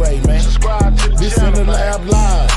anyway, man. Subscribe to the This channel, in the lab live.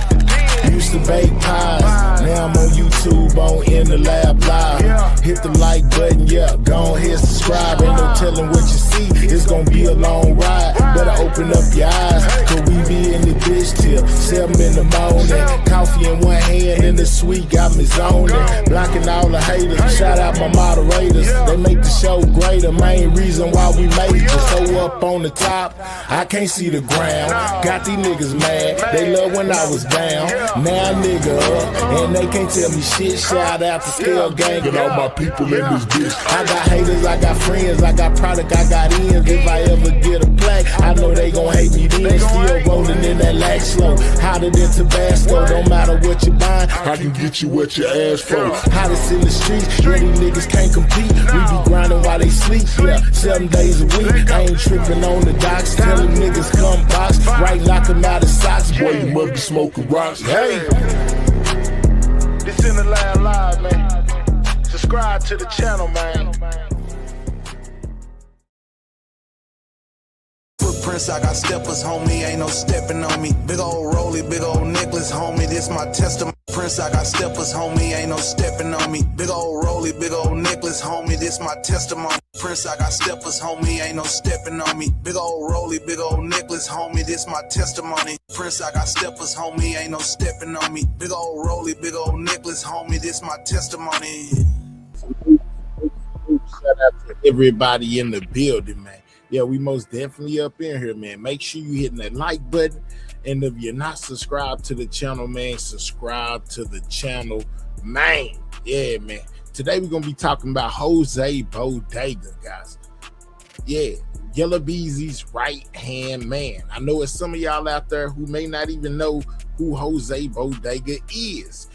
Used to bake pies, now I'm on YouTube on In the Lab Live. Hit the like button, yeah, go ahead, subscribe. Ain't no telling what you see, it's gonna be a long ride. Better open up your eyes, cause we be in the bitch till 7 in the morning. Coffee in one hand and the sweet got me zoning. Blocking all the haters, shout out my moderators. They make the show greater, main reason why we made it. So up on the top, I can't see the ground. Got these niggas mad, they love when I was down. Now nigga up, and they can't tell me shit. Shout out to Scale Gang and all my people in this bitch. I got haters, I got friends, I got product, I got ends. If I ever get a plaque, I know they gon' hate me then. Still rolling in that lag slow, hotter than Tabasco. Don't matter what you buying, I can get you what you ask for. Hottest in the streets, yeah, these niggas can't compete. We be grinding while they sleep, yeah, 7 days a week. I ain't tripping on the docks, telling niggas come box. Right, knock them out of socks, boy, you must be smoking rocks. Hey, this in the lab live, man. Subscribe to the channel, man. Footprints, I got steppers, homie, ain't no stepping on me. Big old rolly, big old necklace, homie, this my testimony. Prince, I got steppers, homie, ain't no stepping on me. Big old rolly, big old necklace, homie, this my testimony. Prince, I got steppers, homie, ain't no stepping on me. Big old rolly, big old necklace, homie, this my testimony. Prince, I got steppers, homie, ain't no stepping on me. Big old rolly, big old necklace, homie, this my testimony. Shout out to everybody in the building, man. Yeah, we most definitely up in here, man. Make sure you hitting that like button. And if you're not subscribed to the channel, man, subscribe to the channel, man. Yeah, man. Today we're gonna be talking about Jose Bodega, guys. Yeah, Yella Beezy's right-hand man. I know it's some of y'all out there who may not even know who Jose Bodega is.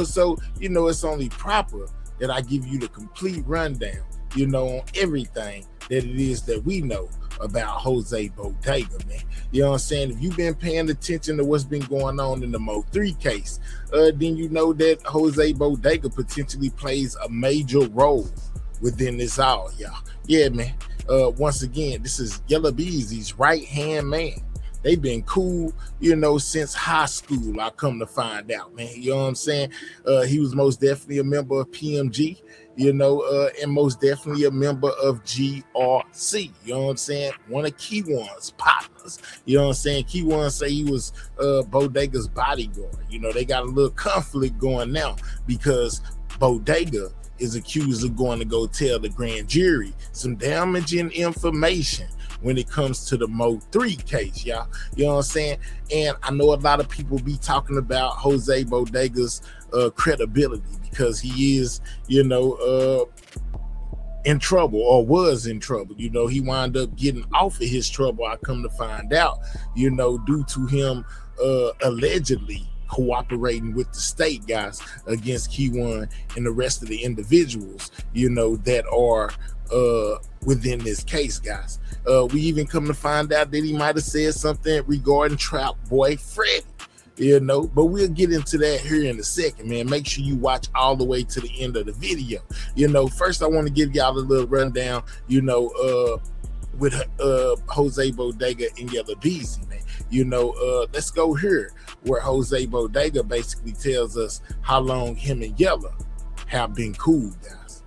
So it's only proper that I give you the complete rundown, on everything that it is that we know about Jose Bodega, man. You know what I'm saying? If you've been paying attention to what's been going on in the Mo3 case, then you know that Jose Bodega potentially plays a major role within this all, y'all. Yeah, man. Once again, this is Yella Beezy's right-hand man. They've been cool, since high school, I come to find out, man. You know what I'm saying? He was most definitely a member of PMG, and most definitely a member of GRC. You know what I'm saying? One of Kewon's partners. You know what I'm saying? Kewon say he was Bodega's bodyguard. They got a little conflict going now because Bodega is accused of going to go tell the grand jury some damaging information when it comes to the Mo3 case, y'all. You know what I'm saying? And I know a lot of people be talking about Jose Bodega's credibility because he is, in trouble or was in trouble. He wound up getting off of his trouble, I come to find out, due to him allegedly cooperating with the state, guys, against Kiwan and the rest of the individuals, that are within this case, guys. We even come to find out that he might have said something regarding Trap Boy Freddy, but we'll get into that here in a second, man. Make sure you watch all the way to the end of the video. First I want to give y'all a little rundown, with Jose Bodega and Yella Beezy, man. Let's go here where Jose Bodega basically tells us how long him and Yella have been cool, guys.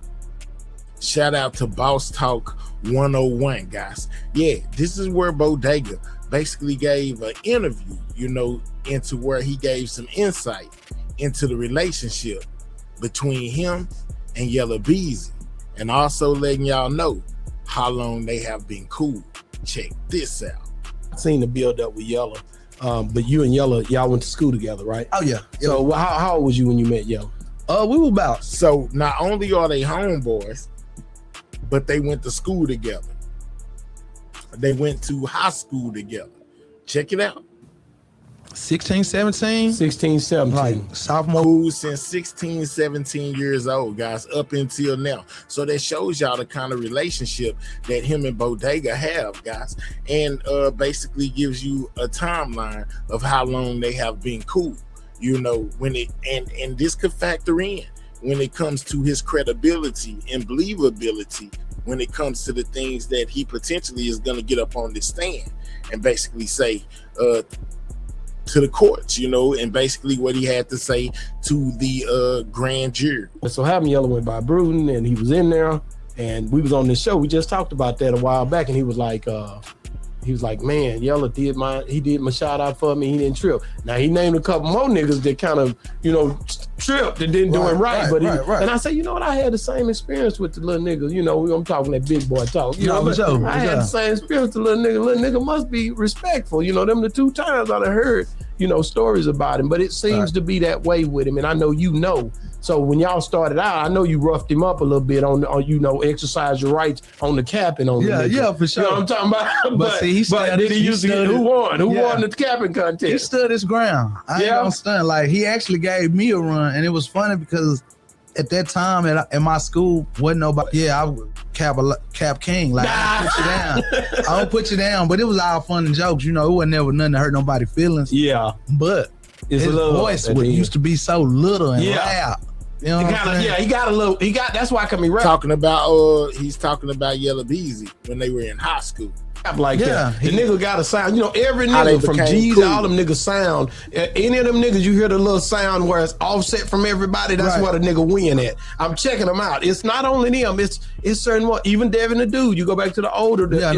Shout out to Boss Talk 101, guys. Yeah, this is where Bodega basically gave an interview, into where he gave some insight into the relationship between him and Yella Beezy, and also letting y'all know how long they have been cool. Check this out. I seen the build up with Yella, but you and Yella, y'all went to school together, right? Oh yeah. So how old was you when you met Yella? We were about. So not only are they homeboys, but they went to school together. They went to high school together. Check it out. 16, 17? 16, 17. Like sophomore. Cool since 16, 17 years old, guys, up until now. So that shows y'all the kind of relationship that him and Bodega have, guys, and basically gives you a timeline of how long they have been cool. When it and this could factor in when it comes to his credibility and believability when it comes to the things that he potentially is going to get up on the stand and basically say to the courts, you know, and basically what he had to say to the grand jury. So having Yella went by Bruton, and he was in there, and we was on this show. We just talked about that a while back, and he was like, man, Yella did my shout out for me. He didn't trip. Now he named a couple more niggas that kind of, you know, tripped and didn't do him right. And I said, you know what? I had the same experience with the little nigga. You know, I'm talking that big boy talk. You know, I had the same experience with the little nigga. Little nigga must be respectful. You know, them the 2 times I done heard, you know, stories about him, but it seems to be that way with him. And I know, you know, so when y'all started out, I know you roughed him up a little bit on you know, exercise your rights on the capping on the nigga. Yeah, for sure. You know what I'm talking about? But see, who won the capping contest? He stood his ground. I ain't gonna stunt. Like, he actually gave me a run, and it was funny because at that time at my school, wasn't nobody. Yeah, I would cap king. Like, I don't put you down. I don't put you down. But it was all fun and jokes. You know, it wasn't never nothing to hurt nobody's feelings. Yeah, but his voice used to be so little and loud. You know what I'm saying? He got a little. That's why I come around. Talking about he's talking about Yella Beezy when they were in high school. Like that. The nigga got a sound. You know, every nigga from G's to all them niggas sound. Any of them niggas, you hear the little sound where it's offset from everybody, that's what a nigga win at. I'm checking them out. It's not only them, it's certain one. Even Devin the Dude, you go back to the older, that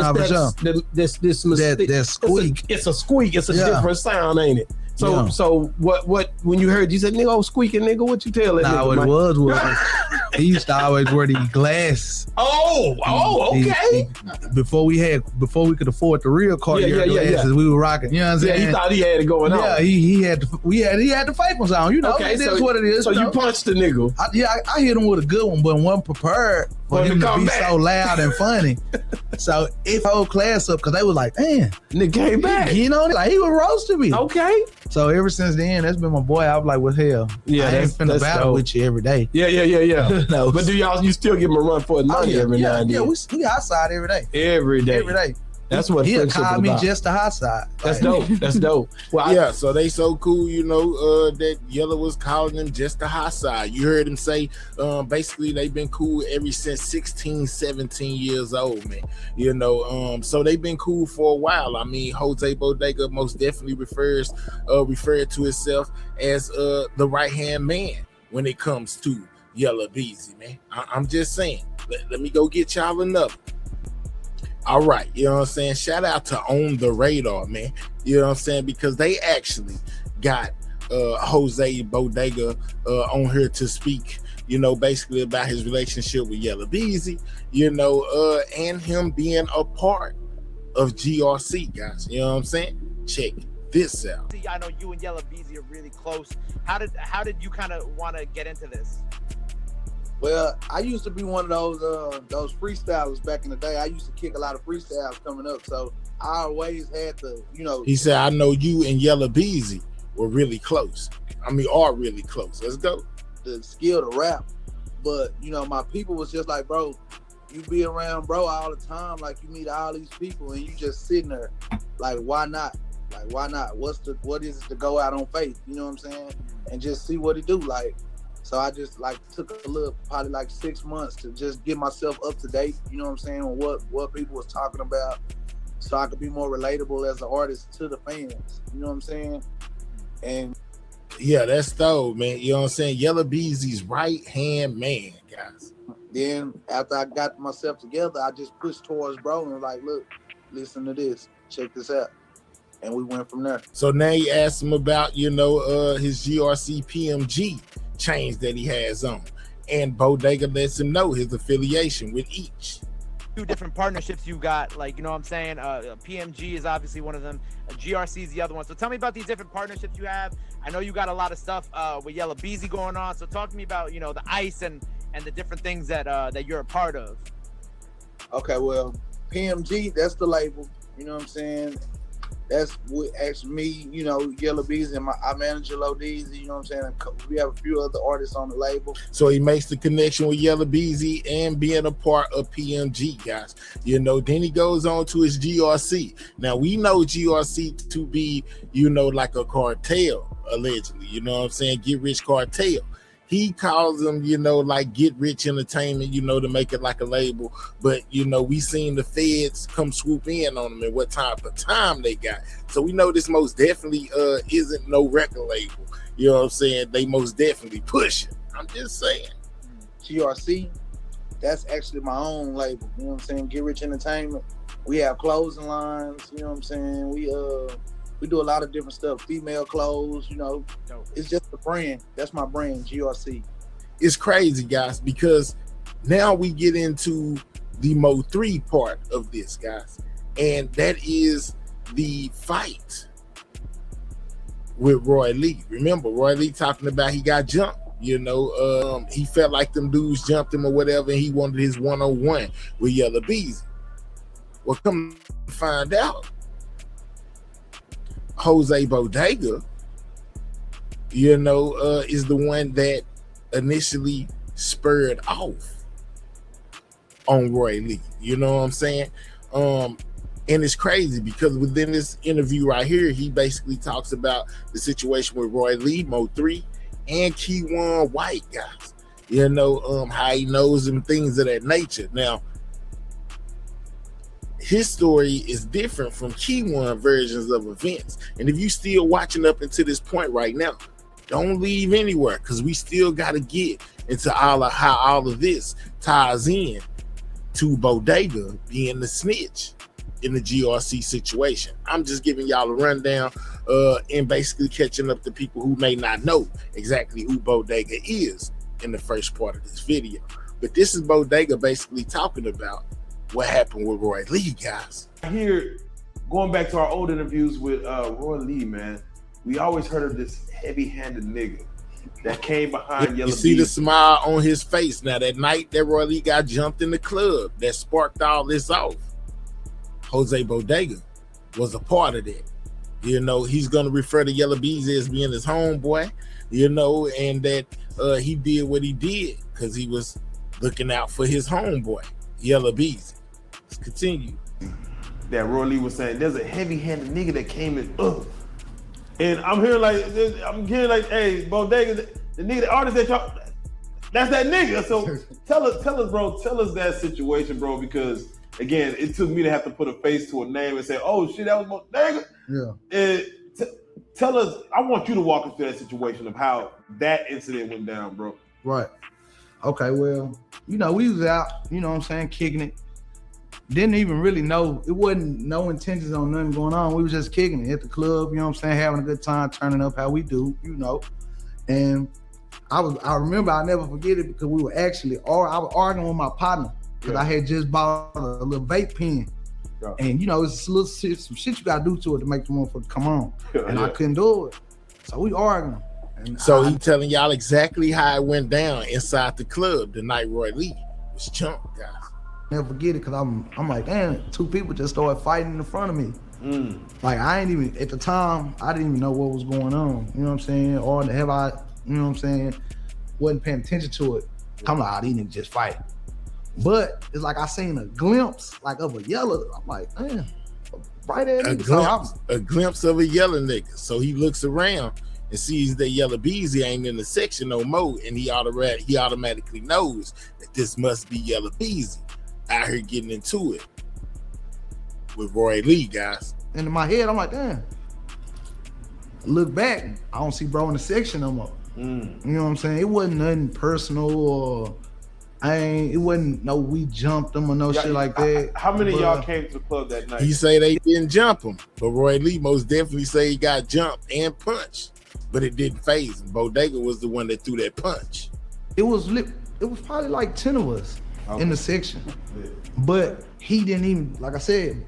squeak. It's a squeak, it's a different sound, ain't it? So what when you heard, you said, nigga, squeaking nigga, what you tell that nigga? What it was he used to always wear these glasses. Okay. Before we could afford the real Cartier glasses, we were rocking. You know what I'm saying? Yeah, he thought he had it going on. Yeah, he had the fake ones on. You know, that's what it is. So you punched the nigga. I hit him with a good one, but wasn't prepared for him to be so loud and funny. So it whole class up because they was like, man, nigga came back. You know, like he was roasting me. Okay. So ever since then, that's been my boy. I was like, what hell? Yeah, I ain't finna battle with you every day. Yeah. No, but you still give him a run for his money every now and then? Yeah, we outside every day. Every day. That's what he'll call me just the hot side. That's dope. That's dope. Well, so they so cool, you know, that Yella was calling them just the hot side. You heard him say, basically they've been cool ever since 16, 17 years old, man. You know, so they've been cool for a while. I mean, Jose Bodega most definitely referred to himself as the right-hand man when it comes to Yella Beezy, man. I'm just saying, let me go get y'all another. All right, you know what I'm saying? Shout out to On the Radar, man. You know what I'm saying? Because they actually got Jose Bodega on here to speak, you know, basically about his relationship with Yella Beezy, you know, and him being a part of GRC, guys. You know what I'm saying? Check this out. I know you and Yella Beezy are really close. How did you kind of want to get into this? Well, I used to be one of those freestylers back in the day. I used to kick a lot of freestyles coming up, so I always had to, you know. He said, I know you and Yella Beezy were really close. I mean, are really close. Let's go. The skill to rap. But, you know, my people was just like, bro, you be around bro all the time. Like, you meet all these people and you just sitting there. Like, why not? Like, why not? What is it to go out on faith? You know what I'm saying? And just see what it do. Like, so I just like took a little, probably like 6 months to just get myself up to date, you know what I'm saying, on what people was talking about, so I could be more relatable as an artist to the fans, you know what I'm saying? And yeah, that's dope, man. You know what I'm saying? Yella Beezy's right-hand man, guys. Then after I got myself together, I just pushed towards bro and was like, look, listen to this, check this out. And we went from there. So now you asked him about, you know, his GRC PMG chains that he has on, and Bodega lets him know his affiliation with each. 2 different partnerships you got, like, you know what I'm saying? PMG is obviously one of them. GRC is the other one. So tell me about these different partnerships you have. I know you got a lot of stuff with Yella Beezy going on. So talk to me about, you know, the ice and the different things that that you're a part of. Okay, well, PMG, that's the label. You know what I'm saying? That's what actually me, you know, Yella Beezy and I manage Yella Beezy, you know what I'm saying? We have a few other artists on the label. So he makes the connection with Yella Beezy and being a part of PMG, guys. You know, then he goes on to his GRC. Now, we know GRC to be, you know, like a cartel, allegedly. You know what I'm saying? Get Rich Cartel. He calls them, you know, like Get Rich Entertainment, you know, to make it like a label. But, you know, we seen the feds come swoop in on them and what type of time they got. So we know this most definitely isn't no record label. You know what I'm saying? They most definitely push it. I'm just saying. GRC, that's actually my own label. You know what I'm saying? Get Rich Entertainment. We have clothing lines. You know what I'm saying? We do a lot of different stuff. Female clothes. You know, it's just a brand. That's my brand, GRC. It's crazy, guys, because now we get into the Mo3 part of this, guys, and that is the fight with Roy Lee. Remember, Roy Lee talking about he got jumped. You know, he felt like them dudes jumped him or whatever, and he wanted his one-on-one with Yella Beezy. Well, come to find out, Jose Bodega, you know, is the one that initially spurred off on Roy Lee. You know what I'm saying? And it's crazy because within this interview right here, he basically talks about the situation with Roy Lee, Mo3, and Kiwan White, guys. You know, how he knows them, things of that nature. Now, his story is different from Kiwan versions of events. And if you still watching up until this point right now, don't leave anywhere, because we still got to get into all of how all of this ties in to Bodega being the snitch in the GRC situation. I'm just giving y'all a rundown and basically catching up to people who may not know exactly who Bodega is in the first part of this video. But this is Bodega basically talking about what happened with Roy Lee, guys. Here, going back to our old interviews with Roy Lee, man, we always heard of this heavy-handed nigga that came behind Yella You see Beezy. the smile on his face. Now, that night that Roy Lee got jumped in the club, that sparked all this off, Jose Bodega was a part of that. You know, he's going to refer to Yella Beezy as being his homeboy, you know, and that he did what he did because he was looking out for his homeboy, Yella Beezy. Let's continue. That Roy Lee was saying, there's a heavy-handed nigga that came in, and I'm hearing like, hey, Bodega, the nigga, the artist that y'all, that's that nigga. So tell us, bro, tell us that situation, bro, because again, it took me to have to put a face to a name and say, oh shit, that was Bodega. Yeah. And tell us, I want you to walk us through that situation of how that incident went down, bro. Right. Okay, well, you know, we was out, you know what I'm saying, kicking it. Didn't even really know, it wasn't no intentions on nothing going on. We was just kicking it at the club, you know what I'm saying, having a good time, turning up how we do, you know. And I remember, I'll never forget it, because we were actually, I was arguing with my partner, because I had just bought a little vape pen. Yeah. And you know, it's a little some shit you gotta do to it to make the motherfucker come on. And I couldn't do it. So we arguing. And So he telling y'all exactly how it went down inside the club the night Roy Lee was chunked, guys. Never forget it, because I'm like, damn, two people just started fighting in front of me. Like, I ain't even, at the time, I didn't even know what was going on, you know what I'm saying? Or have I, you know what I'm saying, wasn't paying attention to it. I'm like, these niggas just fight. But it's like I seen a glimpse like of a Yella. I'm like, man, right at a glimpse of a Yella nigga. So he looks around and sees that Yella Beezy ain't in the section no more, and he automatically knows that this must be Yella Beezy out here getting into it with Roy Lee, guys. And in my head, I'm like, damn. Look back, I don't see bro in the section no more. You know what I'm saying? It wasn't nothing personal, or it wasn't no we jumped them or no shit like that. How many of y'all came to the club that night? He say they didn't jump him, but Roy Lee most definitely say he got jumped and punched, but it didn't phase him. Bodega was the one that threw that punch. It was probably like 10 of us in the section, but he didn't even, like I said,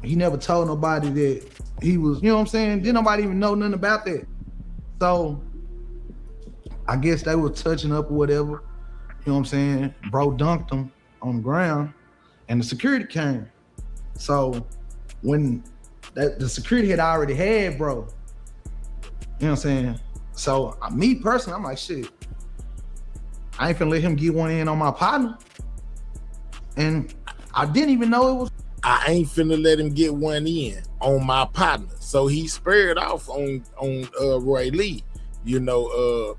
he never told nobody that he was, you know what I'm saying? Didn't nobody even know nothing about that. So I guess they were touching up or whatever, you know what I'm saying? Bro dunked him on the ground and the security came. So when the security had already had bro, you know what I'm saying? So me personally, I'm like, shit, I ain't finna let him get one in on my partner. And I didn't even know it was. I ain't finna let him get one in on my partner. So he spurred off on Roy Lee, you know,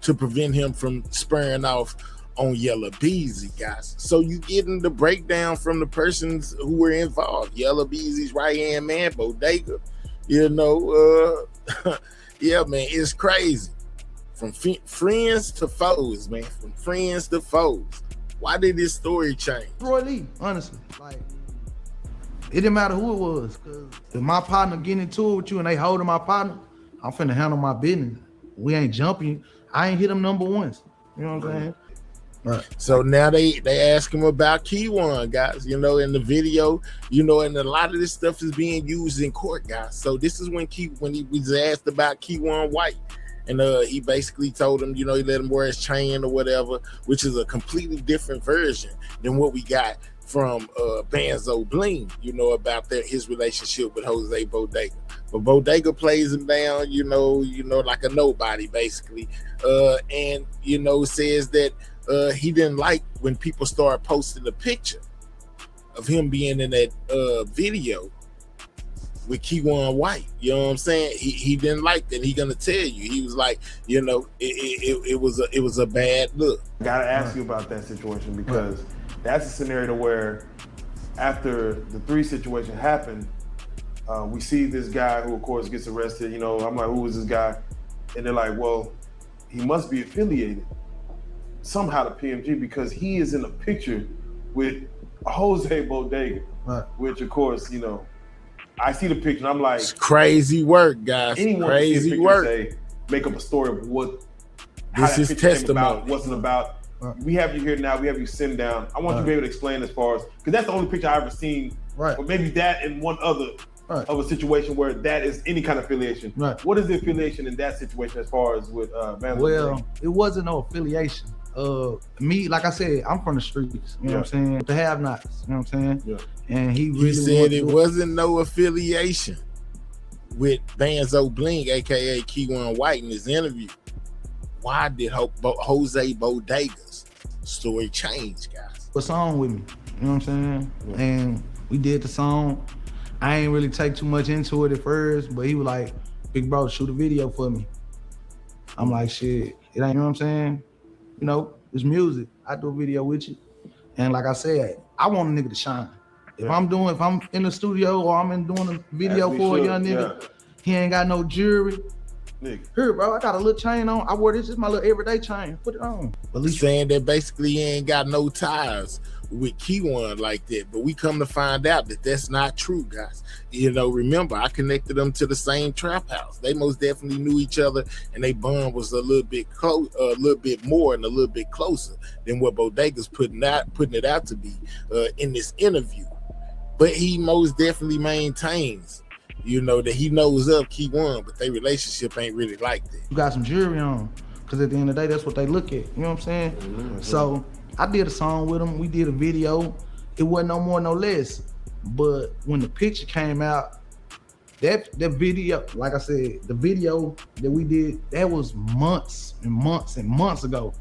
to prevent him from spurring off on Yella Beezy, guys. So you getting the breakdown from the persons who were involved. Yella Beezy's right-hand man, Bodega. You know, yeah, man, it's crazy. From friends to foes, man. From friends to foes. Why did this story change? Roy Lee, honestly. Like, it didn't matter who it was. Cause if my partner getting into it with you and they holding my partner, I'm finna handle my business. We ain't jumping. I ain't hit them number ones. You know what I'm saying? Right. So now they ask him about Kiwan, guys, you know, in the video, you know, and a lot of this stuff is being used in court, guys. So this is when he was asked about Kiwan White. And he basically told him, you know, he let him wear his chain or whatever, which is a completely different version than what we got from Banzo Bling, you know, about his relationship with Jose Bodega. But Bodega plays him down, you know, like a nobody, basically. And, you know, says that he didn't like when people start posting a picture of him being in that video with Kiwan White. You know what I'm saying? He didn't like that. He gonna tell you. He was like, you know, it was a bad look. I gotta ask you about that situation, because that's a scenario where after the 3 situation happened, we see this guy who of course gets arrested. You know, I'm like, who is this guy? And they're like, well, he must be affiliated somehow to PMG because he is in a picture with Jose Bodega, which of course, you know, I see the picture and I'm like, it's crazy work, guys. Anyone crazy can work. Say, make up a story of what this is testimony. Wasn't about. We have you here now. We have you sitting down. I want you to be able to explain as far as, because that's the only picture I've ever seen. Right. Or maybe that and one other of a situation where that is any kind of affiliation. Right. What is the affiliation in that situation as far as with Van? Well, it wasn't no affiliation. Me, like I said, I'm from the streets. You know what I'm saying? The have-nots. You know what I'm saying? Yeah. And he really said it wasn't no affiliation with Banzo Bling, aka Kewon White, in his interview. Why did Jose Bodega's story change, guys? A song with me, you know what I'm saying? Yeah. And we did the song. I ain't really take too much into it at first, but he was like, big bro, shoot a video for me. I'm like, shit, it ain't, you know what I'm saying? You know, it's music. I do a video with you. And like I said, I want a nigga to shine. If I'm in the studio or I'm doing a video for a young nigga, he ain't got no jewelry. Here, bro, I got a little chain on. I wear this is my little everyday chain. Put it on. Saying that basically he ain't got no ties with Kiwan like that, but we come to find out that that's not true, guys. You know, remember, I connected them to the same trap house. They most definitely knew each other, and they bond was a little bit close, a little bit more and a little bit closer than what Bodega's putting it out to be in this interview. But he most definitely maintains, you know, that he knows of Kiwan, but their relationship ain't really like that. You got some jewelry on, because at the end of the day, that's what they look at. You know what I'm saying? Mm-hmm. So I did a song with him. We did a video. It wasn't no more, no less. But when the picture came out, that video, like I said, the video that we did, that was months and months and months ago.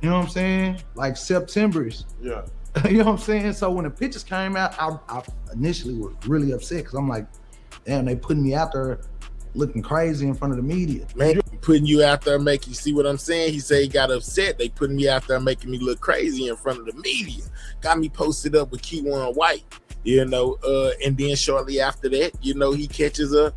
You know what I'm saying? Like September-ish. Yeah. You know what I'm saying? So when the pictures came out, I initially was really upset because I'm like, damn, they putting me out there looking crazy in front of the media. Man, putting you out there making, see what I'm saying? He said he got upset. They putting me out there making me look crazy in front of the media. Got me posted up with Kiwan White, you know, and then shortly after that, you know, he catches a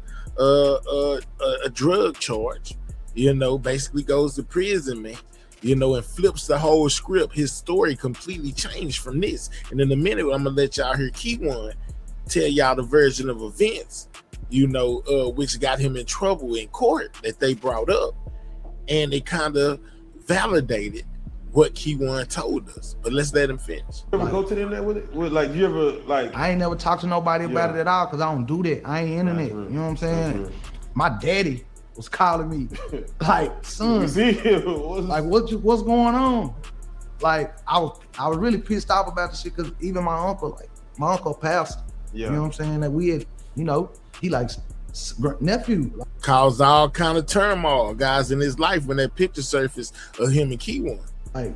drug charge, you know, basically goes to prison, man. You know, and flips the whole script. His story completely changed from this. And in a minute, I'm gonna let y'all hear Kiwan tell y'all the version of events, you know, which got him in trouble in court that they brought up. And they kind of validated what Kiwan told us. But let's let him finish. You ever go to the internet with it? Like, you ever, like... I ain't never talked to nobody about it at all, because I don't do that. I ain't internet. You know what I'm saying? My daddy was calling me, like, son, like, what's going on? Like, I was really pissed off about the shit, because even my uncle passed. You know what I'm saying? That we had, you know, he likes nephew. Caused all kind of turmoil, guys, in his life when that picture surfaced of him and Kiwan. Like,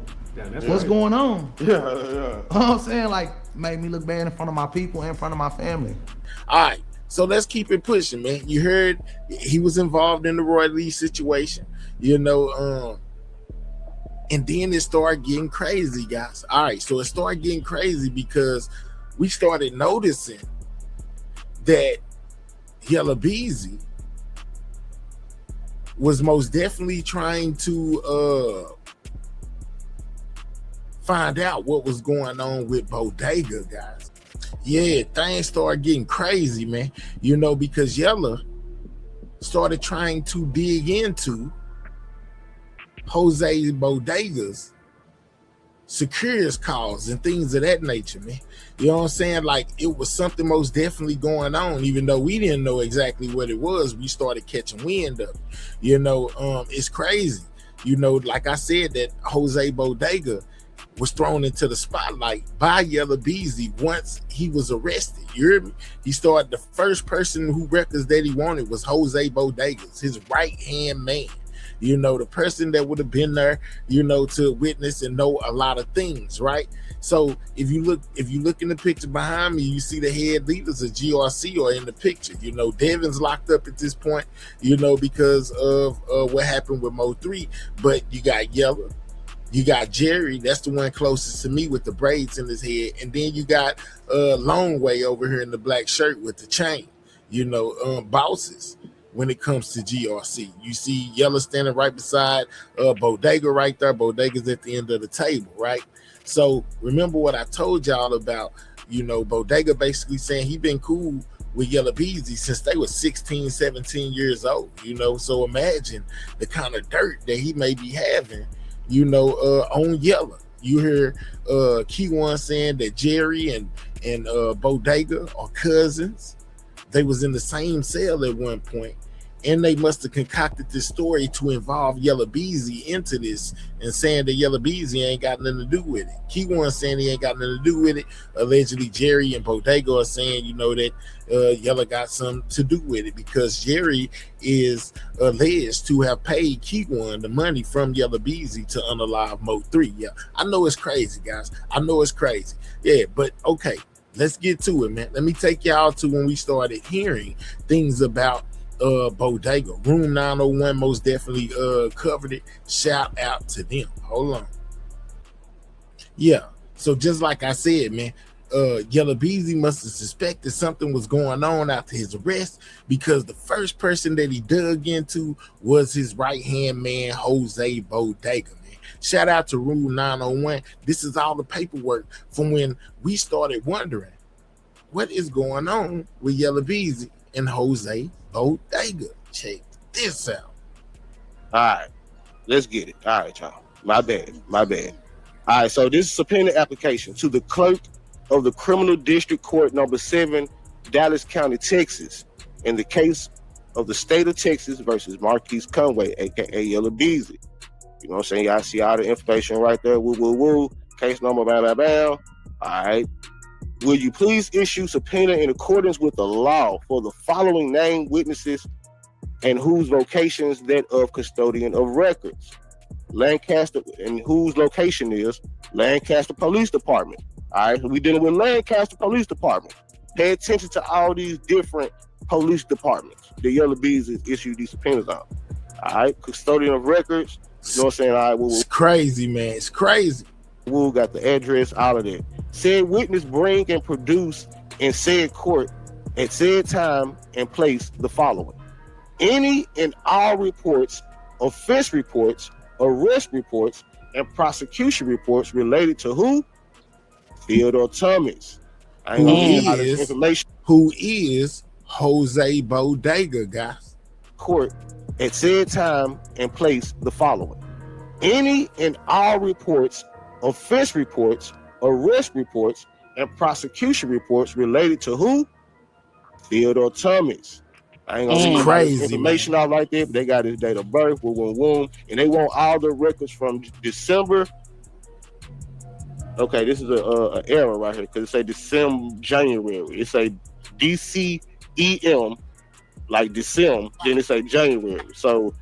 what's going on? You know what I'm saying? Like, made me look bad in front of my people and in front of my family. All right. So let's keep it pushing, man. You heard he was involved in the Roy Lee situation. You know, And then it started getting crazy, guys. All right, so it started getting crazy because we started noticing that Yella Beezy was most definitely trying to find out what was going on with Bodega, guys. Yeah, things started getting crazy, man. You know, because Yella started trying to dig into Jose Bodega's securities calls and things of that nature, man. You know what I'm saying? Like, it was something most definitely going on, even though we didn't know exactly what it was. We started catching wind of it. You know, it's crazy. You know, like I said, that Jose Bodega was thrown into the spotlight by Yella Beezy once he was arrested. You hear me? He started, the first person who records that he wanted was Jose Bodega's, his right-hand man. You know, the person that would have been there, you know, to witness and know a lot of things, right? So if you look in the picture behind me, you see the head leaders of GRC are in the picture. You know, Devin's locked up at this point, you know, because of what happened with Mo3. But you got Yella, you got Jerry, that's the one closest to me with the braids in his head, and then you got Long Way over here in the black shirt with the chain. You know, bosses. When it comes to GRC, you see Yella standing right beside Bodega right there. Bodega's at the end of the table, right? So remember what I told y'all about, you know, Bodega basically saying he been cool with Yella Beezy since they were 16, 17 years old, you know? So imagine the kind of dirt that he may be having, you know, on Yella. You hear Kiwan saying that Jerry and Bodega are cousins. They was in the same cell at one point. And they must have concocted this story to involve Yella Beezy into this and saying that Yella Beezy ain't got nothing to do with it. Kewon saying he ain't got nothing to do with it. Allegedly, Jerry and Bodega are saying, you know, that Yella got something to do with it because Jerry is alleged to have paid Kewon the money from Yella Beezy to unalive Mo3. Yeah, I know it's crazy, guys. I know it's crazy. Yeah, but okay, let's get to it, man. Let me take y'all to when we started hearing things about Bodega. Room 901 most definitely covered it. Shout out to them. Hold on. Yeah, so just like I said, man, Yella Beezy must have suspected something was going on after his arrest because the first person that he dug into was his right-hand man, Jose Bodega, man. Shout out to Room 901. This is all the paperwork from when we started wondering what is going on with Yella Beezy and Jose Bodega. Check this out. All right, let's get it. All right, y'all. My bad. All right, so this is subpoena application to the clerk of the Criminal District Court number 7, Dallas County, Texas, in the case of the state of Texas versus Marquise Conway, aka Yella Beezy. You know what I'm saying? Y'all see all the information right there. Woo, woo, woo. Case number, bam, bam, bam. All right. Will you please issue subpoena in accordance with the law for the following named witnesses and whose vocations that of custodian of records? Lancaster, and whose location is Lancaster Police Department. All right, so we dealing with Lancaster Police Department. Pay attention to all these different police departments that Yella Beezy issued these subpoenas on. All right, custodian of records. You know what I'm saying? All right, it's crazy, man. It's crazy. Woo got the address, all of that. Said witness bring and produce in said court at said time and place the following: any and all reports, offense reports, arrest reports, and prosecution reports related to who? Theodore Thomas. I ain't gonna give all this information. Who is Jose Bodega, guys? Court at said time and place the following: any and all reports, offense reports, arrest reports, and prosecution reports related to who? Theodore Thomas. I ain't gonna give crazy information out like that, but they got his date of birth, and they want all the records from December. Okay, this is a error right here because it say December, January. It say DCEM, like December, then it say January. So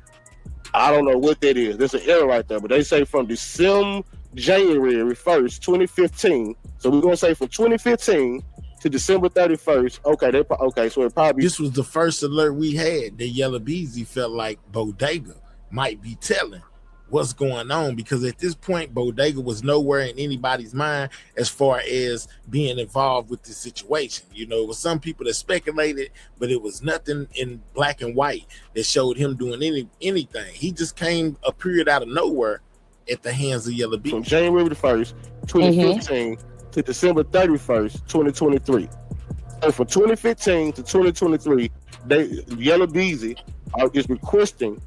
I don't know what that is. There's an error right there, but they say from December, January 1st, 2015. So we're gonna say from 2015 to December 31st. Okay, so it probably this was the first alert we had that Yella Beezy felt like Bodega might be telling what's going on, because at this point Bodega was nowhere in anybody's mind as far as being involved with the situation. You know, it was some people that speculated, but it was nothing in black and white that showed him doing anything. He just appeared out of nowhere at the hands of Yella Beezy. From January the 1st, 2015 to December 31st, 2023. And from 2015 to 2023, Yella Beezy is requesting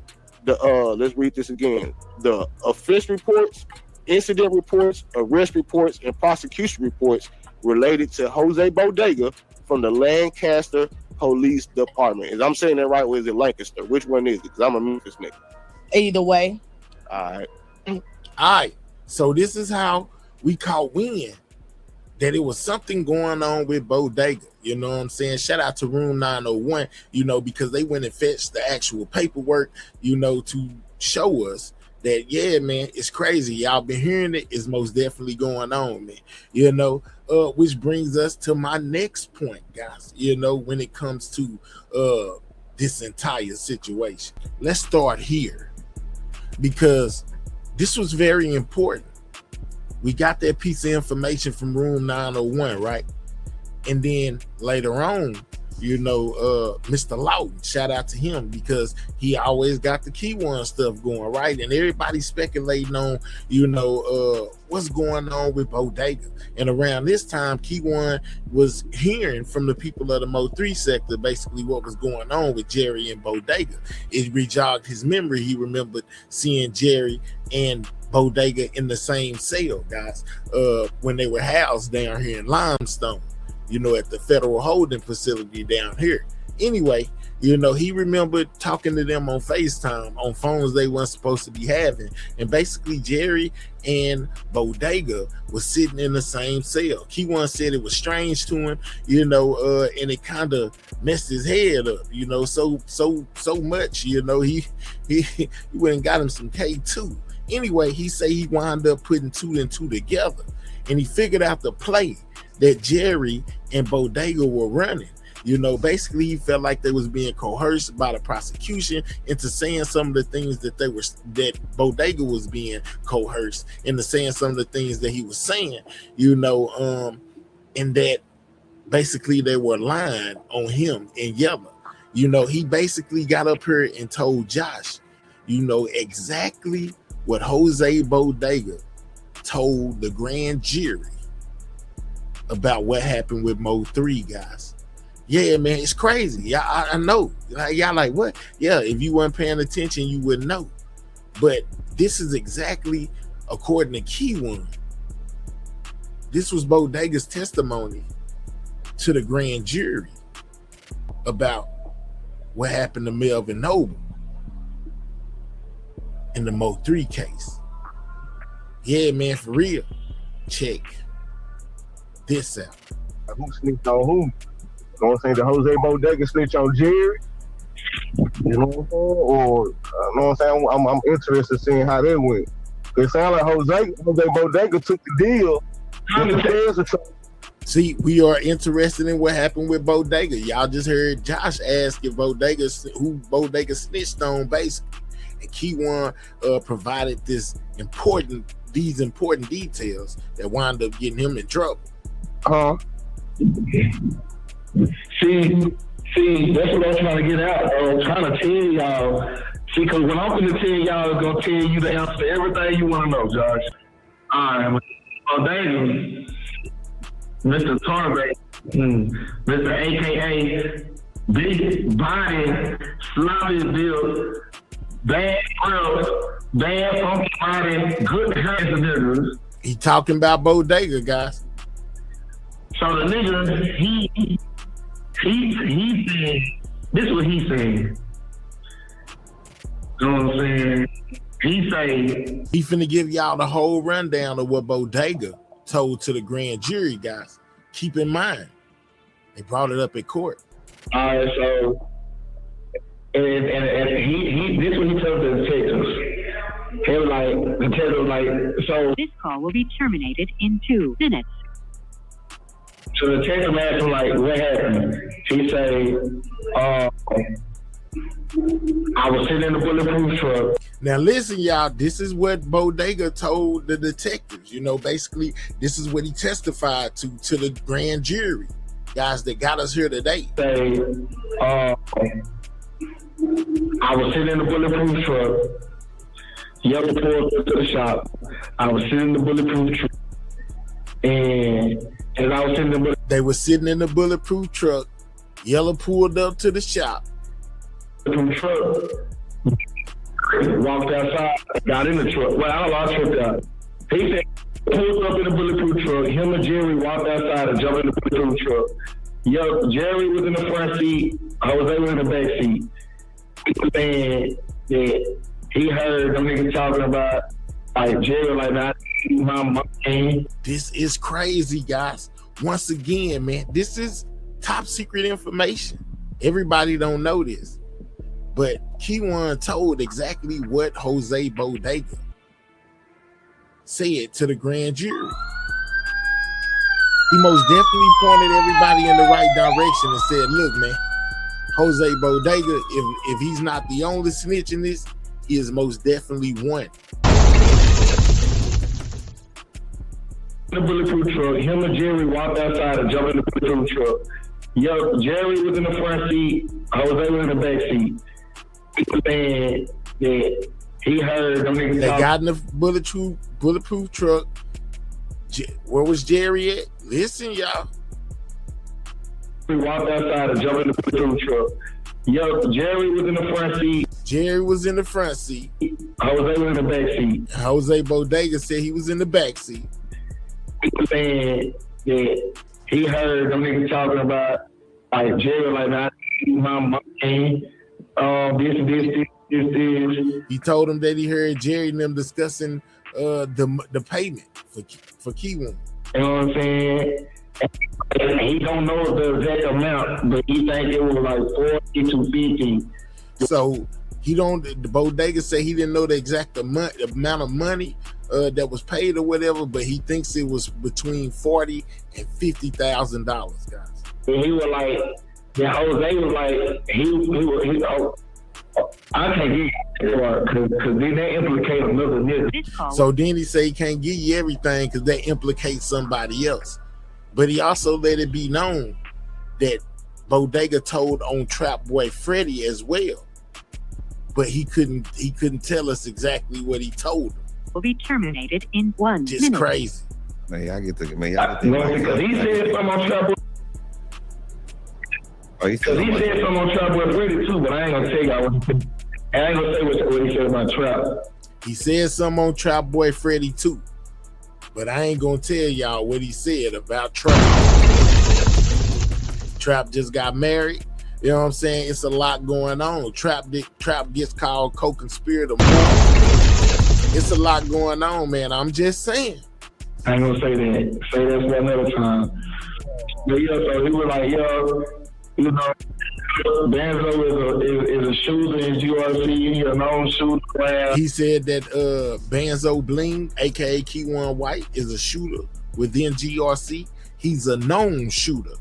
let's read this again. The offense reports, incident reports, arrest reports, and prosecution reports related to Jose Bodega from the Lancaster Police Department. Is I'm saying that right, or is it Lancaster? Which one is it? Because I'm a Memphis nigga. Either way. All right. So this is how we caught wind that it was something going on with Bodega. You know what I'm saying? Shout out to Room 901, you know, because they went and fetched the actual paperwork, you know, to show us that, yeah, man, it's crazy. Y'all been hearing it. It's most definitely going on, man. You know, which brings us to my next point, guys, you know, when it comes to this entire situation. Let's start here, because this was very important. We got that piece of information from Room 901, right? And then later on, you know, Mr. Lawton, shout out to him, because he always got the Kiwan stuff going, right? And everybody speculating on, you know, what's going on with Bodega. And around this time, Kiwan was hearing from the people of the Mo3 sector basically what was going on with Jerry and Bodega. It rejogged his memory. He remembered seeing Jerry and Bodega in the same cell, guys, when they were housed down here in Limestone, you know, at the federal holding facility down here. Anyway, you know, he remembered talking to them on FaceTime on phones they weren't supposed to be having. And basically Jerry and Bodega was sitting in the same cell. Kiwan said it was strange to him, you know, and it kind of messed his head up, you know, so much, you know, he went and got him some K2. Anyway, he said he wound up putting 2 and 2 together, and he figured out the play that Jerry and Bodega were running. You know, basically he felt like they was being coerced by the prosecution into saying some of the things that that Bodega was being coerced into saying some of the things that he was saying, you know, and that basically they were lying on him and Yella. You know, he basically got up here and told Josh, you know, exactly what Jose Bodega told the grand jury about what happened with Mo3, guys. Yeah, man, it's crazy. Yeah, I know. Y'all like, what? Yeah, if you weren't paying attention, you wouldn't know. But this is exactly according to Kiwan. This was Bodega's testimony to the grand jury about what happened to Melvin Noble in the Mo3 case. Yeah, man, for real. Check this out. Who snitched on who? You know what I'm saying? The Jose Bodega snitch on Jerry? You know what I'm saying? Or, you know what I'm saying? I'm interested in seeing how that went. It sounds like Jose Bodega took the deal. See, we are interested in what happened with Bodega. Y'all just heard Josh ask if who Bodega snitched on, basically. And Kiwan provided these important details that wound up getting him in trouble. See, that's what I'm trying to get out. I'm trying to tell y'all. See, because when I'm going to tell y'all, it's going to tell you the answer to everything you want to know, Josh. All right. Bodega, Mr. Target, Mr. AKA, big body, sloppy build, bad growth, bad funky body, good hands of niggas. He talking about Bodega, guys. So the nigga, he said, this is what he said. You know what I'm saying? He say, he finna give y'all the whole rundown of what Bodega told to the grand jury, guys. Keep in mind, they brought it up at court. All right, so, and he this is what he told the detectives. He was like, the detective was like, so. This call will be terminated in 2 minutes. So the detective asked him, like, what happened? He say, I was sitting in the bulletproof truck. Now listen, y'all, this is what Bodega told the detectives. You know, basically, this is what he testified to the grand jury. Guys that got us here today. Say, I was sitting in the bulletproof truck. Yella pulled up to the shop. I was sitting in the bulletproof truck. And as I was sitting in the they were sitting in the bulletproof truck. Yella pulled up to the shop. bulletproof truck, walked outside, got in the truck. Well, I tripped out. He said, pulled up in the bulletproof truck. Him and Jerry walked outside and jumped in the bulletproof truck. Yo, Jerry was in the front seat. Jose was in the back seat. He was saying that he heard them niggas talking about, like, Jerry, like, nah, my money. This is crazy, guys. Once again, man, this is top secret information. Everybody don't know this. But Kiwan told exactly what Jose Bodega said to the grand jury. He most definitely pointed everybody in the right direction and said, look, man, Jose Bodega, if he's not the only snitch in this, he is most definitely one. In the bulletproof truck, him and Jerry walked outside and jumped in the bulletproof truck. Yo, Jerry was in the front seat. Jose was in the back seat. He was saying that he heard them niggas they got in the bulletproof truck. Where was Jerry at? Listen, y'all. We walked outside and jumped in the bulletproof truck. Yo, Jerry was in the front seat. Jerry was in the front seat. Jose was in the back seat. Jose Bodega said he was in the back seat. He was saying that he heard them niggas talking about, like, Jerry, like, nah, my money, this. He told him that he heard Jerry and them discussing the payment for Kiwan. You know what I'm saying? And he don't know the exact amount, but he think it was like 40 to 50. So he don't. The Bodega say he didn't know the exact amount of money that was paid or whatever, but he thinks it was between $40,000 and $50,000, guys. And he was like, yeah, Jose was like, he I can't get it because then they implicate another nigga. So then he say he can't give you everything because they implicate somebody else. But he also let it be known that Bodega told on Trap Boy Freddy as well. But he couldn't tell us exactly what he told him. Will be terminated in 1 Just minute. crazy. Man, y'all get the because he said something on Trap Boy. Oh, he said something on Trap Boy Freddy too, but I ain't gonna tell y'all what he said about Trap. He said something on Trap Boy Freddy too. But I ain't gonna tell y'all what he said about Trap. Trap just got married. You know what I'm saying? It's a lot going on. Trap gets called co-conspirator more. It's a lot going on, man. I'm just saying. I ain't gonna say that. Say that for another time. But yeah, so he was like, yo, you know, Benzo is a shooter in GRC. He's a known shooter. He said that Benzo Bling, aka Kiwan White, is a shooter within GRC. He's a known shooter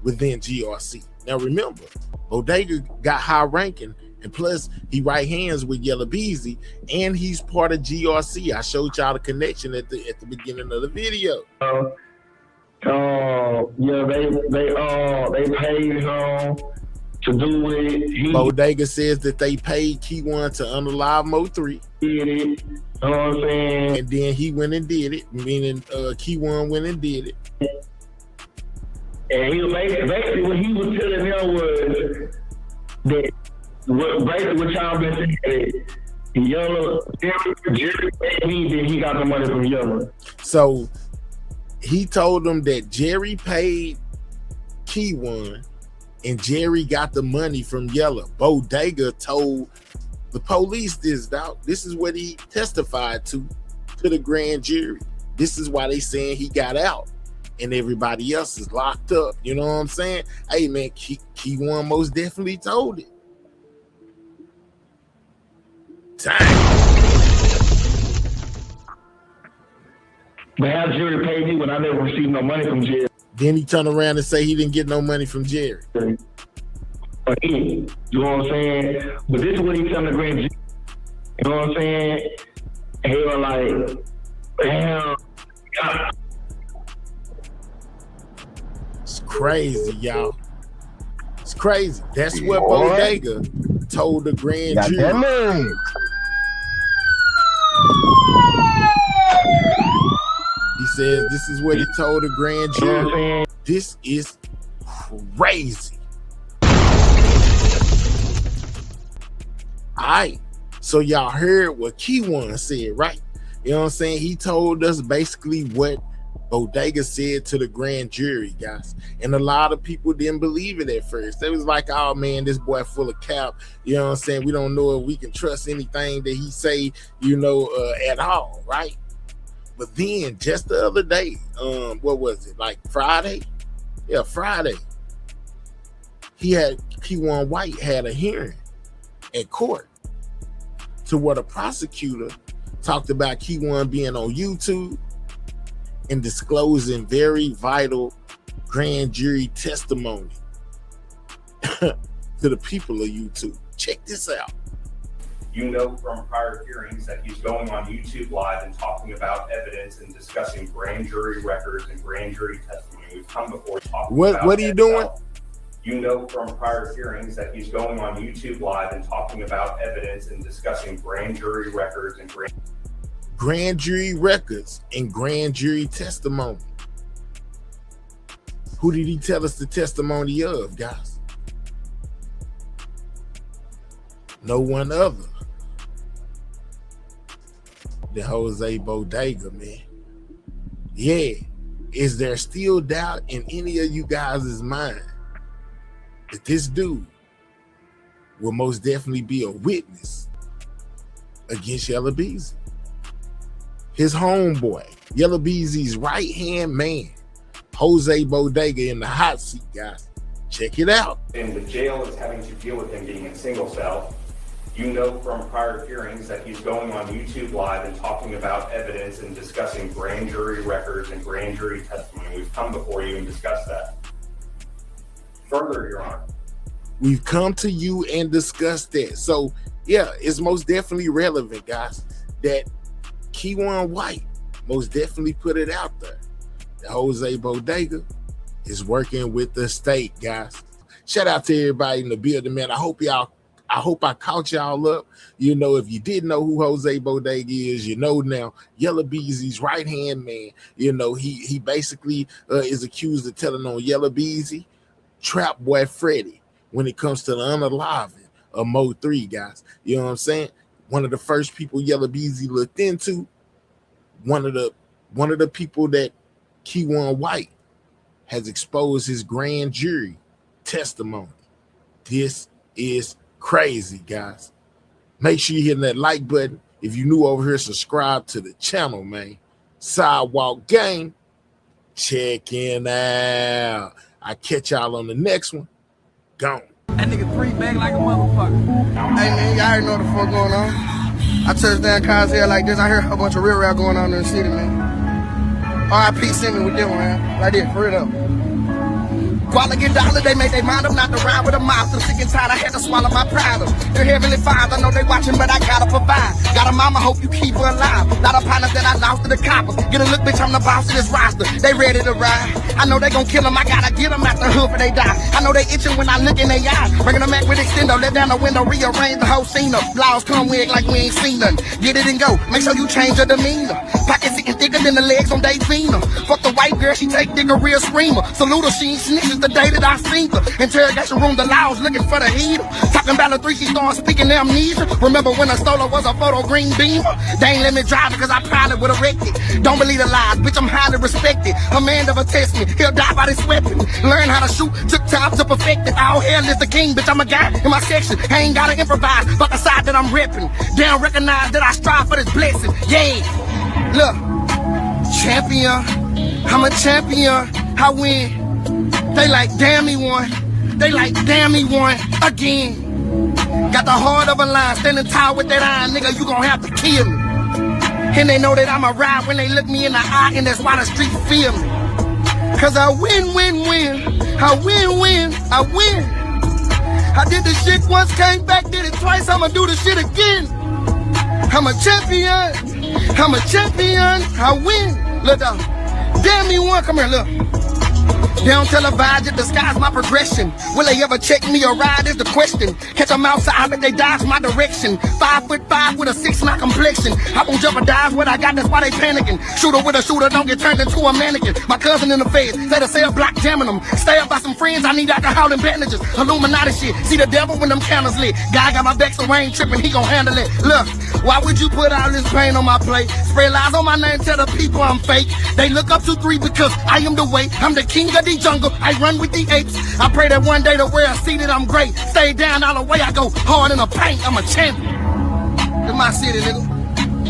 within GRC. Now remember, Bodega got high ranking, and plus he right hands with Yella Beezy, and he's part of GRC. I showed y'all the connection at the beginning of the video. Yeah, they paid him to do it. Bodega says that they paid Kiwan to unalive Mo3. Did it. You know what I'm saying? And then he went and did it, meaning Kiwan went and did it. And he basically what he was telling them was that basically what y'all been saying, Yella, Jerry paid me, then he got the money from Yella. So he told them that Jerry paid Kiwan and Jerry got the money from Yella. Bodega told the police this, dog. This is what he testified to the grand jury. This is why they saying he got out and everybody else is locked up. You know what I'm saying? Hey, man, Kiwan most definitely told it. Dang. But how Jerry paid me when I never received no money from Jerry? Then he turned around and say he didn't get no money from Jerry. You know what I'm saying? But this is what he telling the grand jury. You know what I'm saying? And he was like, damn. It's crazy, y'all. It's crazy. That's what Bodega told the grand jury. He says this is what he told the grand jury. This is crazy. All right. So y'all heard what Kiwan said, right? You know what I'm saying? He told us basically what Bodega said to the grand jury, guys. And a lot of people didn't believe it at first. They was like, oh man, this boy full of cap. You know what I'm saying? We don't know if we can trust anything that he say, you know, at all, right? But then just the other day, what was it? Like Friday? Yeah, Friday. Kiwan White had a hearing at court to where the prosecutor talked about Kiwan being on YouTube and disclosing very vital grand jury testimony to the people of YouTube. Check this out. You know from prior hearings that he's going on YouTube Live and talking about evidence and discussing grand jury records and grand jury testimony. We've come before talking about what are you doing? You know from prior hearings that he's going on YouTube Live and talking about evidence and discussing grand jury records and grand jury records and grand jury testimony. Who did he tell us the testimony of, guys? No one other than Jose Bodega, man. Yeah. Is there still doubt in any of you guys' mind that this dude will most definitely be a witness against Yella Beezy? His homeboy, Yella Beezy's right-hand man, Jose Bodega, in the hot seat, guys. Check it out. And the jail is having to deal with him being in single cell. You know from prior hearings that he's going on YouTube Live and talking about evidence and discussing grand jury records and grand jury testimony. We've come before you and discussed that. Further, Your Honor. We've come to you and discussed that. So, yeah, it's most definitely relevant, guys, that Kiwan White most definitely put it out there. The Jose Bodega is working with the state, guys. Shout out to everybody in the building, man. I hope I caught y'all up. You know, if you didn't know who Jose Bodega is, you know now. Yella Beezy's right-hand man. You know, he basically is accused of telling on Yella Beezy, Trap Boy Freddy, when it comes to the unaliving of Mo 3, guys. You know what I'm saying? One of the first people Yella Beezy looked into, one of the people that Kiwan White has exposed his grand jury testimony. This is crazy, guys. Make sure you're hitting that like button. If you're new over here, subscribe to the channel, man. Sidewalk Gang, checking out. I catch y'all on the next one. Gone. That nigga 3 bag like a motherfucker. Hey man, y'all already know what the fuck going on. I touched down cars here like this. I hear a bunch of real rap going on in the city, man. R.I.P. send me with them, man. Like this, for it up. Quality dollar, they make their mind up not to ride with a mouth. I'm sick and tired, I had to swallow my pride up. Your heavenly father, I know they watching, but I gotta provide. Got a mama, hope you keep her alive. Lot of partners that I lost to the coppers. Get a look, bitch, I'm the boss of this roster. They ready to ride. I know they gon' kill them, I gotta get them out the hood for they die. I know they itching when I look in their eyes. Bringing them back with extendo, let down the window, rearrange the whole scene up. Laws come wig like we ain't seen none. Get it and go, make sure you change your demeanor. Pockets sitting thicker than the legs on Davina. Fuck the white girl, she take dick a real screamer. Salute her, she ain't snitches the day that I seen her. Interrogation room, the laws looking for the heater. Talking about the 3, she started speaking amnesia. Remember when a stoler was a photo green beamer? They ain't let me drive it cause I probably would've wrecked it. Don't believe the lies, bitch, I'm highly respected. A man never test me, he'll die by this weapon. Learn how to shoot, took time to perfect it. All hell is the king, bitch, I'm a guy in my section. I ain't gotta improvise, fuck the side that I'm repping. They don't recognize that I strive for this blessing. Yeah, look, champion, I'm a champion, I win. They like, damn, he won. They like, damn, he won again. Got the heart of a lion, standing tall with that iron, nigga, you gon' have to kill me. And they know that I'm a ride when they look me in the eye, and that's why the street feel me. Cause I win, win, win. I win, win, I win. I did the shit once, came back, did it twice, I'ma do the shit again. I'm a champion. I'm a champion. I win. Look down. Damn you one. Come here, look. They don't televise it, disguise my progression. Will they ever check me or ride is the question. Catch them outside, but they dodge my direction. 5'5" with a 6'9" complexion. I won't jeopardize what I got, that's why they panicking. Shooter with a shooter, don't get turned into a mannequin. My cousin in the face, said a cell block jamming them. Stay up by some friends, I need alcohol and bandages. Illuminati shit, see the devil when them candles lit. Guy got my back, so I ain't tripping, he gon' handle it. Look, why would you put all this pain on my plate? Spread lies on my name, tell the people I'm fake. They look up to 3 because I am the way. I'm the king of the jungle, I run with the apes. I pray that one day the world see that I'm great. Stay down all the way, I go hard in the paint. I'm a champion. It's my city, nigga.